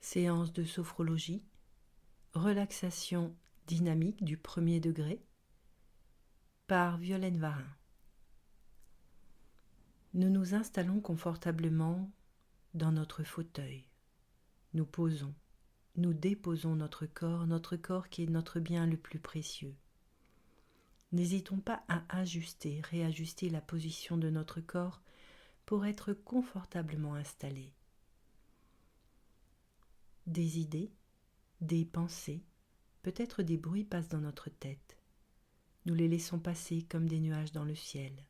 Séance de sophrologie, relaxation dynamique du premier degré par Violaine Varin. Nous nous installons confortablement dans notre fauteuil. Nous posons, nous déposons notre corps qui est notre bien le plus précieux. N'hésitons pas à ajuster, réajuster la position de notre corps pour être confortablement installés. Des idées, des pensées, peut-être des bruits passent dans notre tête. Nous les laissons passer comme des nuages dans le ciel.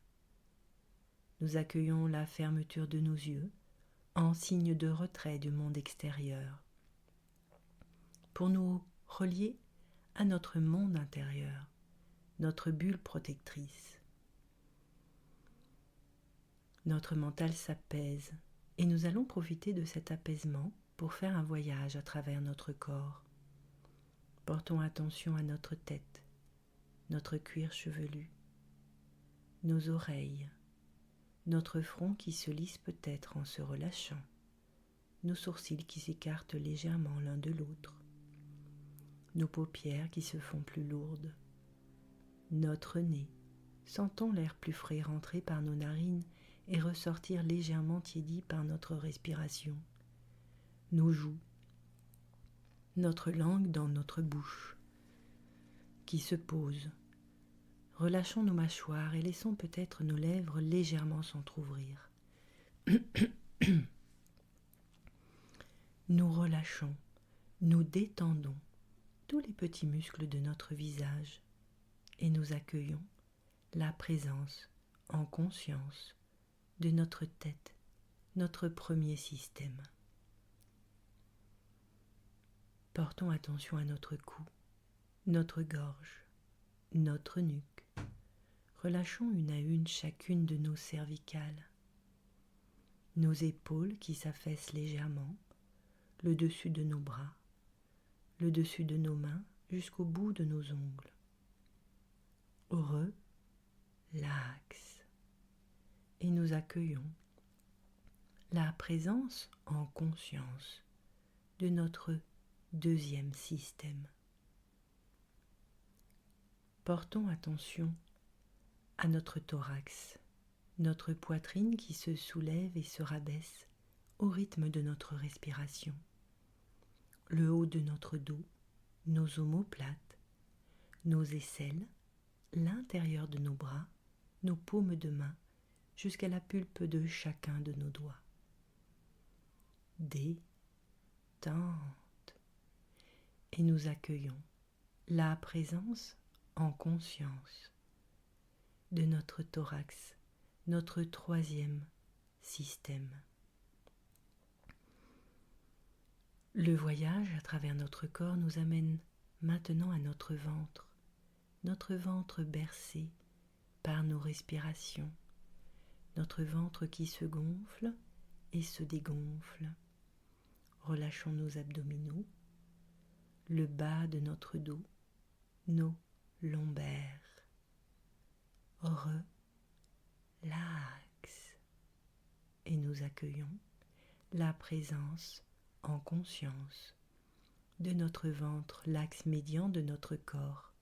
Nous accueillons la fermeture de nos yeux en signe de retrait du monde extérieur pour nous relier à notre monde intérieur, notre bulle protectrice. Notre mental s'apaise et nous allons profiter de cet apaisement pour faire un voyage à travers notre corps. Portons attention à notre tête, notre cuir chevelu, nos oreilles, notre front qui se lisse peut-être en se relâchant, nos sourcils qui s'écartent légèrement l'un de l'autre, nos paupières qui se font plus lourdes, notre nez, sentons l'air plus frais rentrer par nos narines et ressortir légèrement tiédi par notre respiration, nos joues, notre langue dans notre bouche qui se pose. Relâchons nos mâchoires et laissons peut-être nos lèvres légèrement s'entr'ouvrir. Nous relâchons, nous détendons tous les petits muscles de notre visage et nous accueillons la présence en conscience de notre tête, notre premier système. Portons attention à notre cou, notre gorge, notre nuque. Relâchons une à une chacune de nos cervicales, nos épaules qui s'affaissent légèrement, le dessus de nos bras, le dessus de nos mains jusqu'au bout de nos ongles. Relax. Et nous accueillons la présence en conscience de notre deuxième système. Portons attention à notre thorax, notre poitrine qui se soulève et se rabaisse au rythme de notre respiration, le haut de notre dos, nos omoplates, nos aisselles, l'intérieur de nos bras, nos paumes de main, jusqu'à la pulpe de chacun de nos doigts. Détente. Et nous accueillons la présence en conscience de notre thorax, notre troisième système. Le voyage à travers notre corps nous amène maintenant à notre ventre bercé par nos respirations, notre ventre qui se gonfle et se dégonfle. Relâchons nos abdominaux, le bas de notre dos, nos lombaires. Relax. Et nous accueillons la présence en conscience de notre ventre, l'axe médian de notre corps,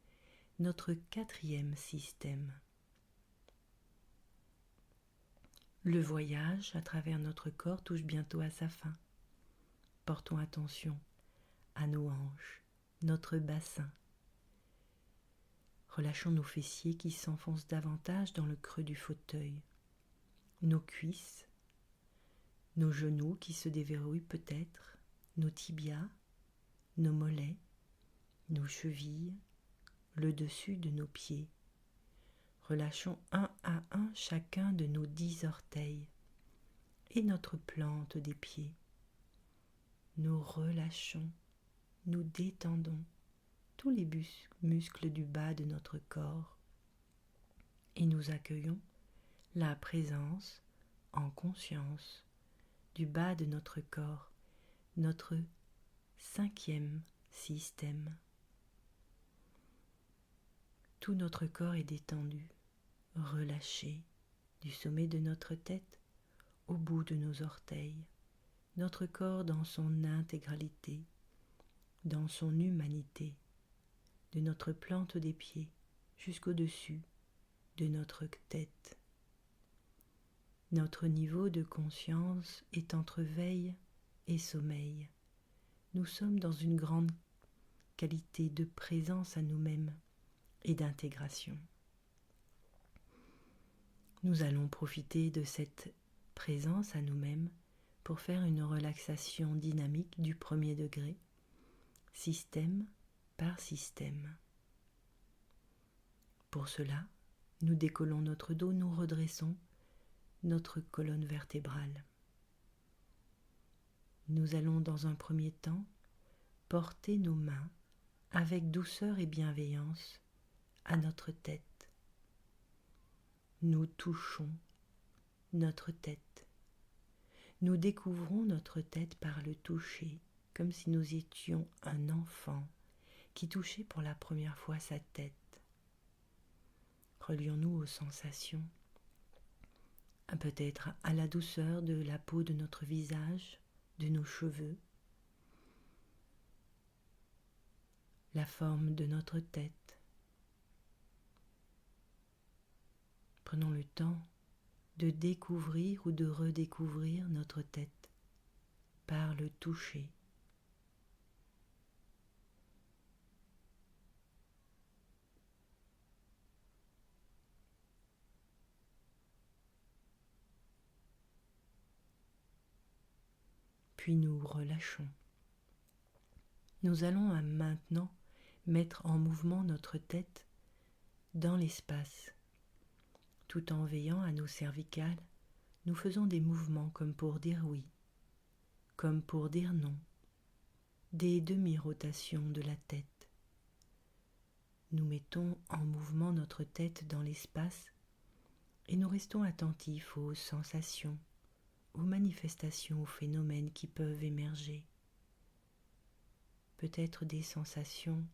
notre quatrième système. Le voyage à travers notre corps touche bientôt à sa fin. Portons attention à nos hanches, notre bassin. Relâchons nos fessiers qui s'enfoncent davantage dans le creux du fauteuil, nos cuisses, nos genoux qui se déverrouillent peut-être, nos tibias, nos mollets, nos chevilles, le dessus de nos pieds. Relâchons un à un chacun de nos 10 orteils et notre plante des pieds. Nous relâchons, nous détendons tous les muscles du bas de notre corps et nous accueillons la présence en conscience du bas de notre corps, notre cinquième système. Tout notre corps est détendu, relâché du sommet de notre tête au bout de nos orteils, notre corps dans son intégralité, dans son humanité, de notre plante des pieds jusqu'au-dessus de notre tête. Notre niveau de conscience est entre veille et sommeil. Nous sommes dans une grande qualité de présence à nous-mêmes et d'intégration. Nous allons profiter de cette présence à nous-mêmes pour faire une relaxation dynamique du premier degré, système par système. Pour cela, nous décollons notre dos, nous redressons notre colonne vertébrale. Nous allons dans un premier temps porter nos mains avec douceur et bienveillance à notre tête. Nous touchons notre tête. Nous découvrons notre tête par le toucher, comme si nous étions un enfant qui touchait pour la première fois sa tête. Relions-nous aux sensations, peut-être à la douceur de la peau de notre visage, de nos cheveux, la forme de notre tête. Prenons le temps de découvrir ou de redécouvrir notre tête par le toucher. Puis nous relâchons. Nous allons maintenant mettre en mouvement notre tête dans l'espace. Tout en veillant à nos cervicales, nous faisons des mouvements comme pour dire oui, comme pour dire non, des demi-rotations de la tête. Nous mettons en mouvement notre tête dans l'espace et nous restons attentifs aux sensations, aux manifestations, aux phénomènes qui peuvent émerger. Peut-être des sensations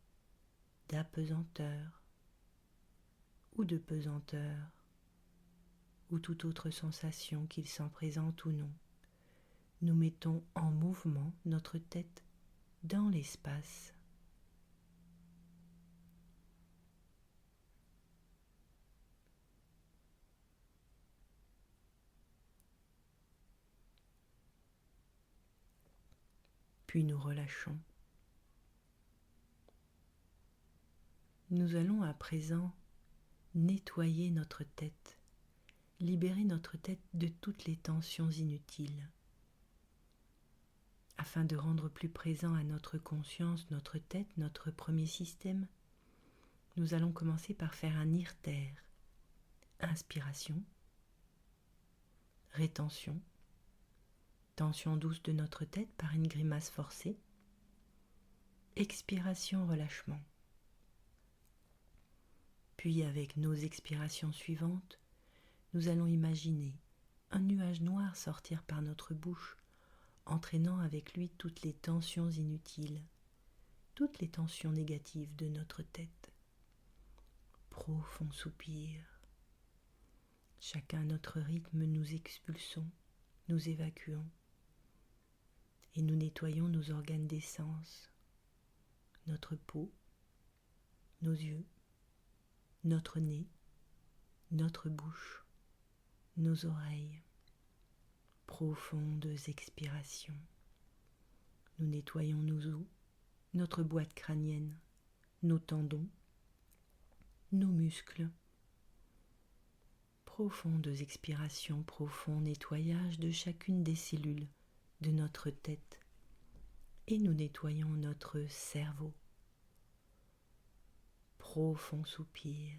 d'apesanteur ou de pesanteur, ou toute autre sensation qu'il s'en présente ou non. Nous mettons en mouvement notre tête dans l'espace. Puis nous relâchons. Nous allons à présent nettoyer notre tête, libérer notre tête de toutes les tensions inutiles. Afin de rendre plus présent à notre conscience, notre tête, notre premier système, nous allons commencer par faire un irtère. Inspiration, rétention, tension douce de notre tête par une grimace forcée, expiration, relâchement. Puis avec nos expirations suivantes, nous allons imaginer un nuage noir sortir par notre bouche, entraînant avec lui toutes les tensions inutiles, toutes les tensions négatives de notre tête. Profond soupir. Chacun à notre rythme, nous expulsons, nous évacuons et nous nettoyons nos organes des sens, notre peau, nos yeux, notre nez, notre bouche, nos oreilles. Profondes expirations. Nous nettoyons nos os, notre boîte crânienne, nos tendons, nos muscles. Profondes expirations, profond nettoyage de chacune des cellules de notre tête. Et nous nettoyons notre cerveau. Profond soupir.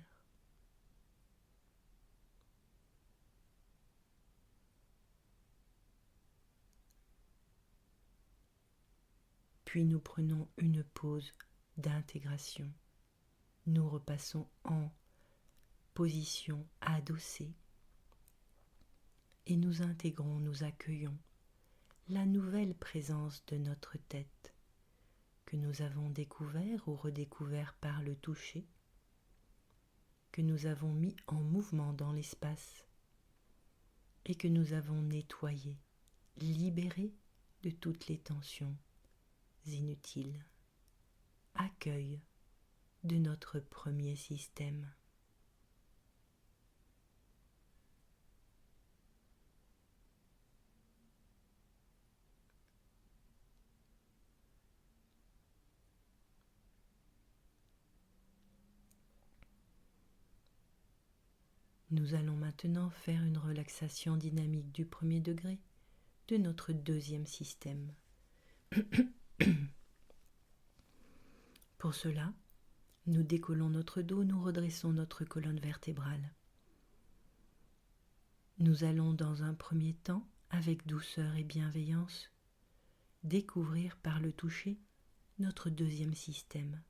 Puis nous prenons une pause d'intégration. Nous repassons en position adossée et nous intégrons, nous accueillons la nouvelle présence de notre tête que nous avons découvert ou redécouvert par le toucher, que nous avons mis en mouvement dans l'espace et que nous avons nettoyé, libéré de toutes les tensions inutiles. Accueil de notre premier système. Nous allons maintenant faire une relaxation dynamique du premier degré de notre deuxième système. Pour cela, nous décollons notre dos, nous redressons notre colonne vertébrale. Nous allons dans un premier temps, avec douceur et bienveillance, découvrir par le toucher notre deuxième système.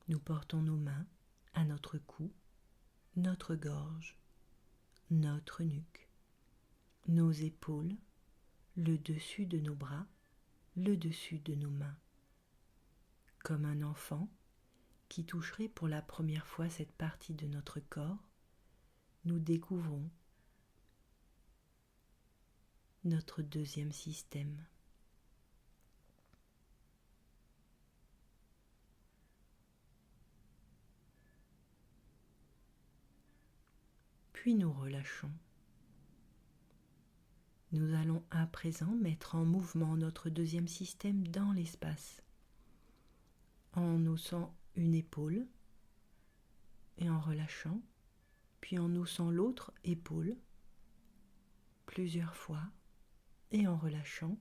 Nous portons nos mains à notre cou, notre gorge, notre nuque, nos épaules, le dessus de nos bras, le dessus de nos mains. Comme un enfant qui toucherait pour la première fois cette partie de notre corps, nous découvrons notre deuxième système. Puis nous relâchons. Nous allons à présent mettre en mouvement notre deuxième système dans l'espace, en haussant une épaule et en relâchant, puis en haussant l'autre épaule plusieurs fois et en relâchant,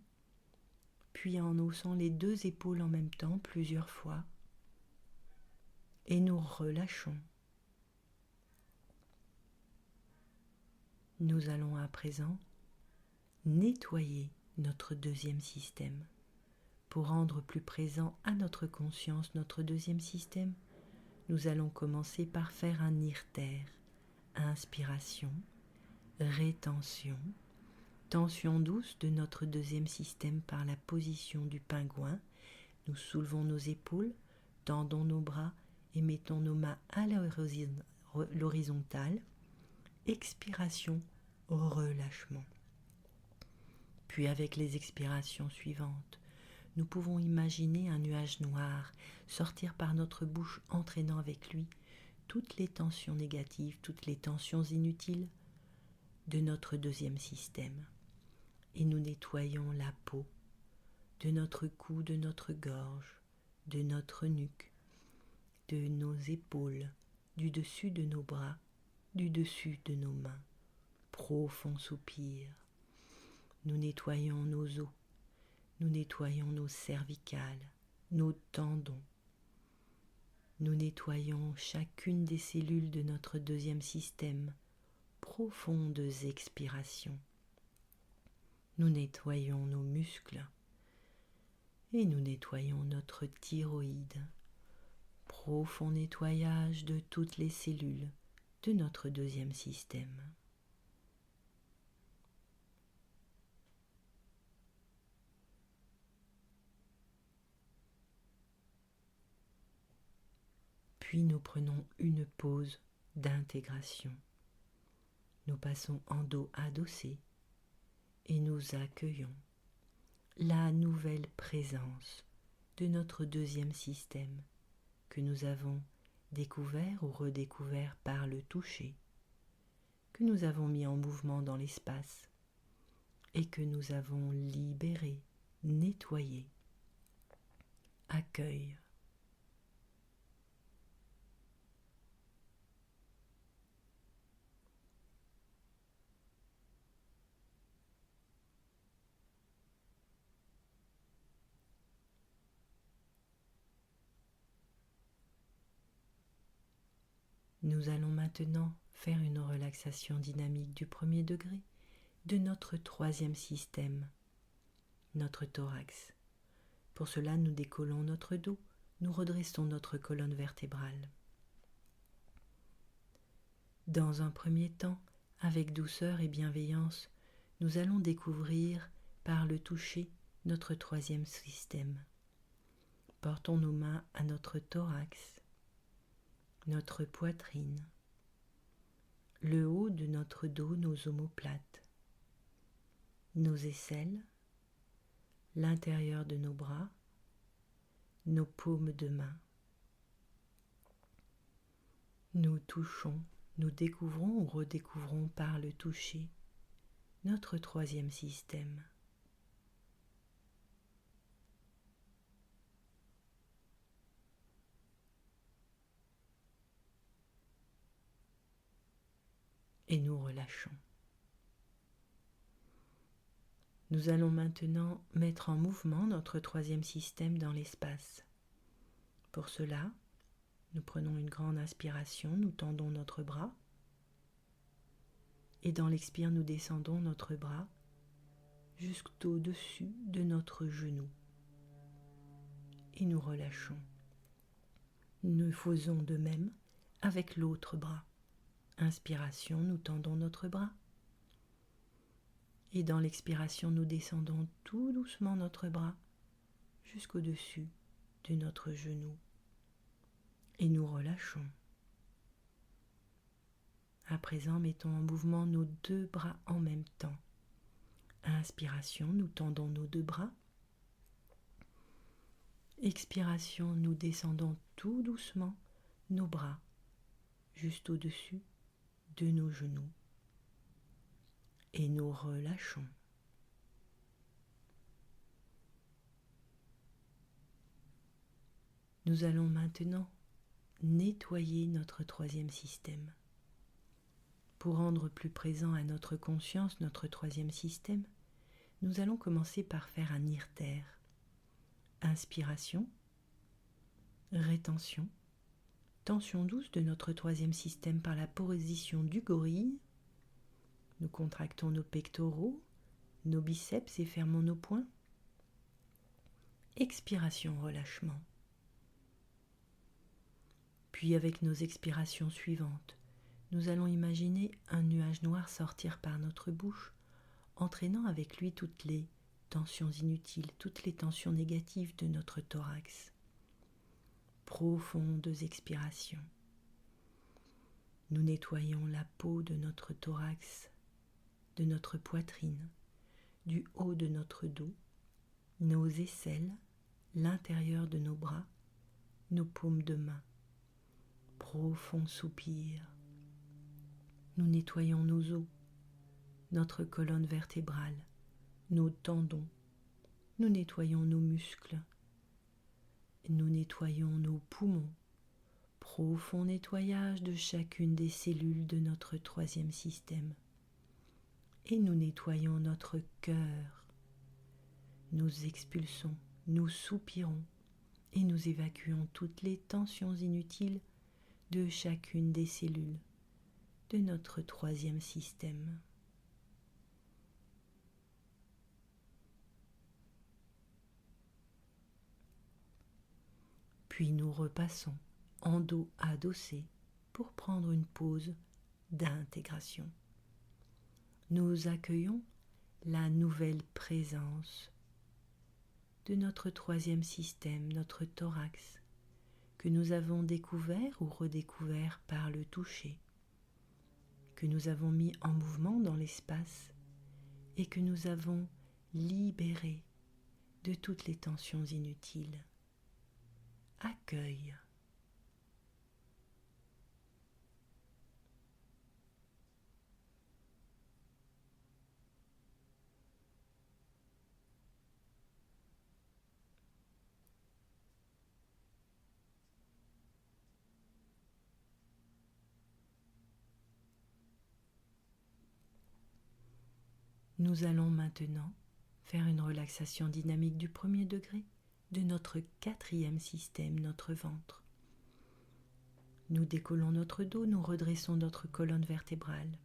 puis en haussant les deux épaules en même temps plusieurs fois et nous relâchons. Nous allons à présent nettoyer notre deuxième système. Pour rendre plus présent à notre conscience notre deuxième système, nous allons commencer par faire un nirtère. Inspiration, rétention, tension douce de notre deuxième système par la position du pingouin. Nous soulevons nos épaules, tendons nos bras et mettons nos mains à l'horizontale. Expiration, relâchement. Puis avec les expirations suivantes, nous pouvons imaginer un nuage noir sortir par notre bouche, entraînant avec lui toutes les tensions négatives, toutes les tensions inutiles de notre deuxième système. Et nous nettoyons la peau de notre cou, de notre gorge, de notre nuque, de nos épaules, du dessus de nos bras, du dessus de nos mains. Profond soupir. Nous nettoyons nos os, nous nettoyons nos cervicales, nos tendons. Nous nettoyons chacune des cellules de notre deuxième système. Profondes expirations. Nous nettoyons nos muscles et nous nettoyons notre thyroïde. Profond nettoyage de toutes les cellules de notre deuxième système. Puis nous prenons une pause d'intégration. Nous passons en dos adossé et nous accueillons la nouvelle présence de notre deuxième système que nous avons découvert ou redécouvert par le toucher, que nous avons mis en mouvement dans l'espace et que nous avons libéré, nettoyé. Accueil. Nous allons maintenant faire une relaxation dynamique du premier degré de notre troisième système, notre thorax. Pour cela, nous décollons notre dos, nous redressons notre colonne vertébrale. Dans un premier temps, avec douceur et bienveillance, nous allons découvrir par le toucher notre troisième système. Portons nos mains à notre thorax, notre poitrine, le haut de notre dos, nos omoplates, nos aisselles, l'intérieur de nos bras, nos paumes de main. Nous touchons, nous découvrons ou redécouvrons par le toucher notre troisième système. Et nous relâchons. Nous allons maintenant mettre en mouvement notre troisième système dans l'espace. Pour cela, nous prenons une grande inspiration, nous tendons notre bras et dans l'expire, nous descendons notre bras jusqu'au-dessus de notre genou et nous relâchons. Nous faisons de même avec l'autre bras. Inspiration, nous tendons notre bras. Et dans l'expiration, nous descendons tout doucement notre bras jusqu'au-dessus de notre genou. Et nous relâchons. À présent, mettons en mouvement nos deux bras en même temps. Inspiration, nous tendons nos deux bras. Expiration, nous descendons tout doucement nos bras juste au-dessus de nos genoux. Et nous relâchons. Nous allons maintenant nettoyer notre troisième système. Pour rendre plus présent à notre conscience notre troisième système, nous allons commencer par faire un nirtère. Inspiration, rétention, tension douce de notre troisième système par la position du gorille. Nous contractons nos pectoraux, nos biceps et fermons nos poings. Expiration, relâchement. Puis avec nos expirations suivantes, nous allons imaginer un nuage noir sortir par notre bouche, entraînant avec lui toutes les tensions inutiles, toutes les tensions négatives de notre thorax. Profondes expirations. Nous nettoyons la peau de notre thorax, de notre poitrine, du haut de notre dos, nos aisselles, l'intérieur de nos bras, nos paumes de main. Profond soupir. Nous nettoyons nos os, notre colonne vertébrale, nos tendons. Nous nettoyons nos muscles. Nous nettoyons nos poumons. Profond nettoyage de chacune des cellules de notre troisième système. Et nous nettoyons notre cœur. Nous expulsons, nous soupirons et nous évacuons toutes les tensions inutiles de chacune des cellules de notre troisième système. Puis nous repassons en dos adossé pour prendre une pause d'intégration. Nous accueillons la nouvelle présence de notre troisième système, notre thorax, que nous avons découvert ou redécouvert par le toucher, que nous avons mis en mouvement dans l'espace et que nous avons libéré de toutes les tensions inutiles. Accueille. Nous allons maintenant faire une relaxation dynamique du premier degré de notre quatrième système, notre ventre. Nous décollons notre dos, nous redressons notre colonne vertébrale.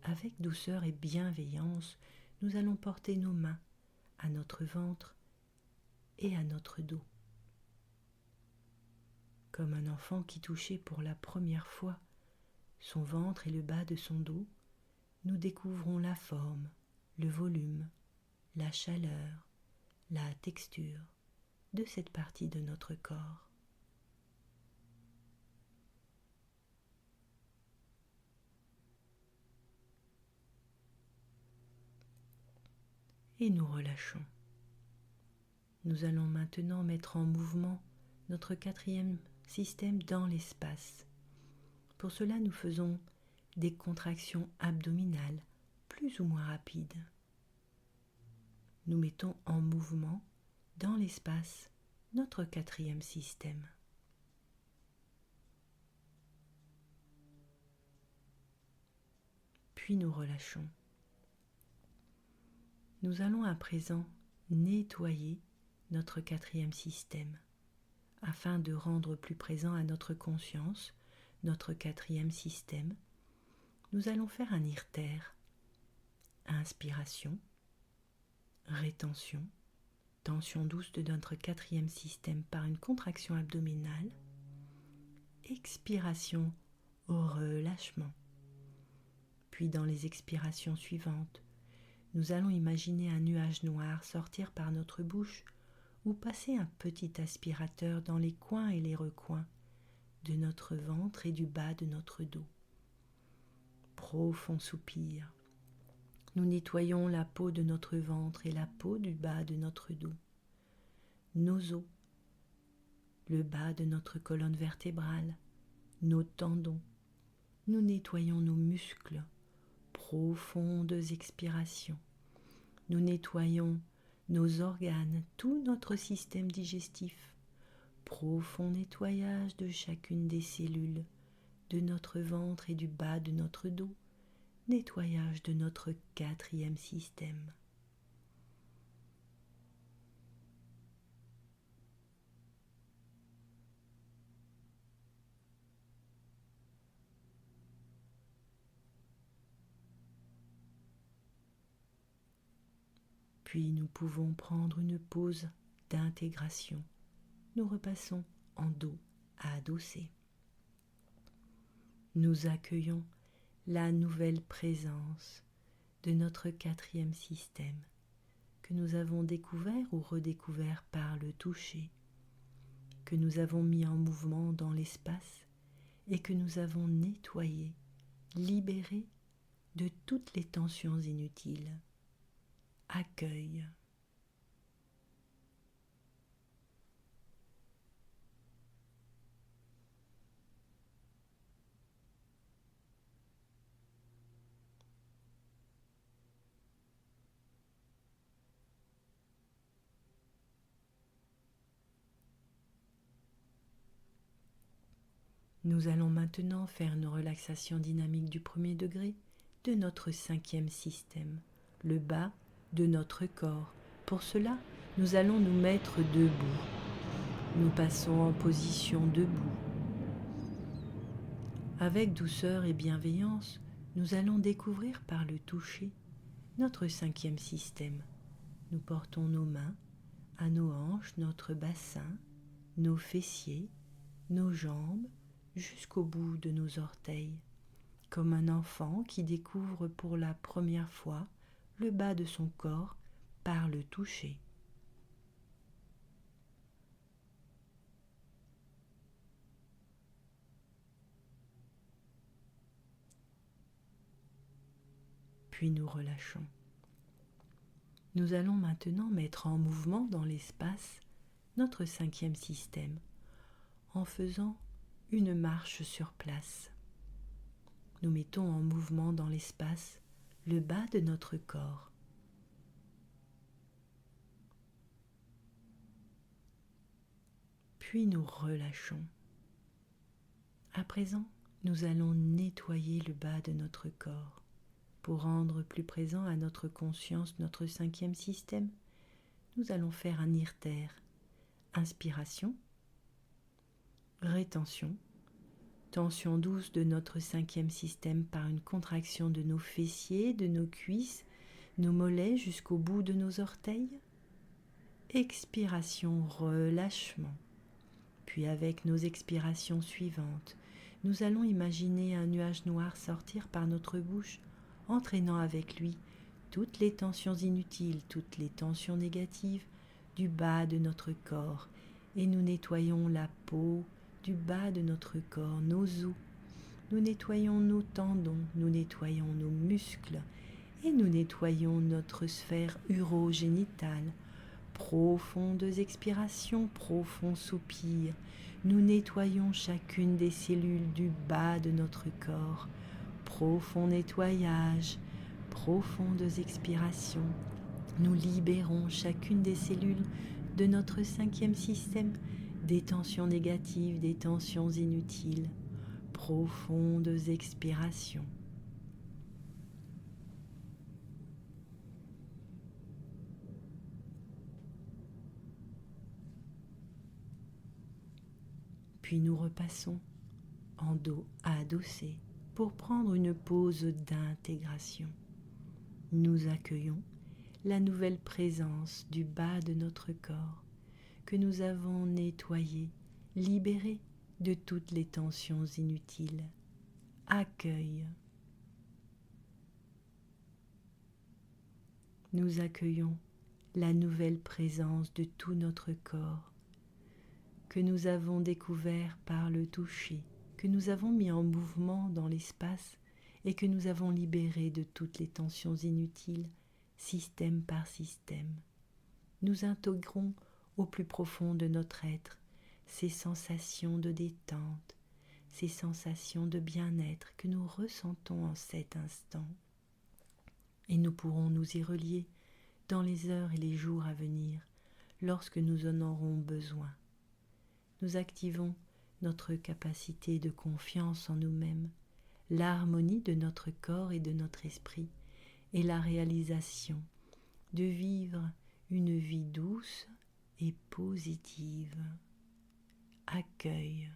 Avec douceur et bienveillance, nous allons porter nos mains à notre ventre et à notre dos. Comme un enfant qui touchait pour la première fois son ventre et le bas de son dos, nous découvrons la forme, le volume, la chaleur, la texture de cette partie de notre corps. Et nous relâchons. Nous allons maintenant mettre en mouvement notre quatrième système dans l'espace. Pour cela, nous faisons des contractions abdominales plus ou moins rapides. Nous mettons en mouvement dans l'espace notre quatrième système. Puis nous relâchons. Nous allons à présent nettoyer notre quatrième système afin de rendre plus présent à notre conscience notre quatrième système. Nous allons faire un irtère. Inspiration, rétention, tension douce de notre quatrième système par une contraction abdominale. Expiration, relâchement. Puis dans les expirations suivantes, nous allons imaginer un nuage noir sortir par notre bouche ou passer un petit aspirateur dans les coins et les recoins de notre ventre et du bas de notre dos. Profond soupir. Nous nettoyons la peau de notre ventre et la peau du bas de notre dos, nos os, le bas de notre colonne vertébrale, nos tendons. Nous nettoyons nos muscles. Profondes expirations. Nous nettoyons nos organes, tout notre système digestif. Profond nettoyage de chacune des cellules, de notre ventre et du bas de notre dos. Nettoyage de notre quatrième système. Puis nous pouvons prendre une pause d'intégration. Nous repassons en dos adossé. Nous accueillons la nouvelle présence de notre quatrième système que nous avons découvert ou redécouvert par le toucher, que nous avons mis en mouvement dans l'espace et que nous avons nettoyé, libéré de toutes les tensions inutiles. Accueil. Nous allons maintenant faire une relaxation dynamique du premier degré de notre cinquième système, le bas de notre corps. Pour cela, nous allons nous mettre debout. Nous passons en position debout. Avec douceur et bienveillance, nous allons découvrir par le toucher notre cinquième système. Nous portons nos mains à nos hanches, notre bassin, nos fessiers, nos jambes, jusqu'au bout de nos orteils, comme un enfant qui découvre pour la première fois le bas de son corps par le toucher. Puis nous relâchons. Nous allons maintenant mettre en mouvement dans l'espace notre cinquième système en faisant une marche sur place. Nous mettons en mouvement dans l'espace le bas de notre corps. Puis nous relâchons. À présent, nous allons nettoyer le bas de notre corps. Pour rendre plus présent à notre conscience notre cinquième système, nous allons faire un irtère. Inspiration, rétention, tension douce de notre cinquième système par une contraction de nos fessiers, de nos cuisses, nos mollets jusqu'au bout de nos orteils. Expiration, relâchement. Puis avec nos expirations suivantes, nous allons imaginer un nuage noir sortir par notre bouche, entraînant avec lui toutes les tensions inutiles, toutes les tensions négatives du bas de notre corps, et nous nettoyons la peau du bas de notre corps, nos os, nous nettoyons nos tendons, nous nettoyons nos muscles, et nous nettoyons notre sphère urogénitale Profondes expirations, profonds soupirs. Nous nettoyons chacune des cellules du bas de notre corps. Profond nettoyage, profondes expirations. Nous libérons chacune des cellules de notre 5e système, des tensions négatives, des tensions inutiles. Profondes expirations. Puis nous repassons en dos à adossé pour prendre une pause d'intégration. Nous accueillons la nouvelle présence du bas de notre corps que nous avons nettoyé, libéré de toutes les tensions inutiles. Accueil. Nous accueillons la nouvelle présence de tout notre corps que nous avons découvert par le toucher, que nous avons mis en mouvement dans l'espace et que nous avons libéré de toutes les tensions inutiles, système par système. Nous intégrons au plus profond de notre être ces sensations de détente, ces sensations de bien-être que nous ressentons en cet instant. Et nous pourrons nous y relier dans les heures et les jours à venir, lorsque nous en aurons besoin. Nous activons notre capacité de confiance en nous-mêmes, l'harmonie de notre corps et de notre esprit, et la réalisation de vivre une vie douce et positive. Accueil.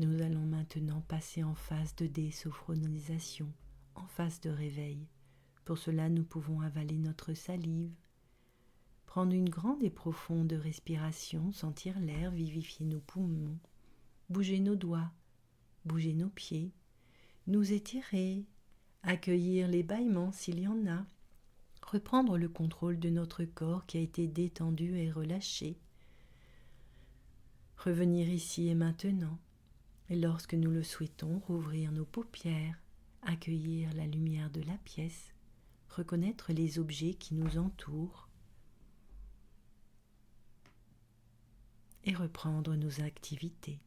Nous allons maintenant passer en phase de désophronisation, en phase de réveil. Pour cela, nous pouvons avaler notre salive, prendre une grande et profonde respiration, sentir l'air vivifier nos poumons, bouger nos doigts, bouger nos pieds, nous étirer, accueillir les bâillements s'il y en a, reprendre le contrôle de notre corps qui a été détendu et relâché, revenir ici et maintenant. Et lorsque nous le souhaitons, rouvrir nos paupières, accueillir la lumière de la pièce, reconnaître les objets qui nous entourent et reprendre nos activités.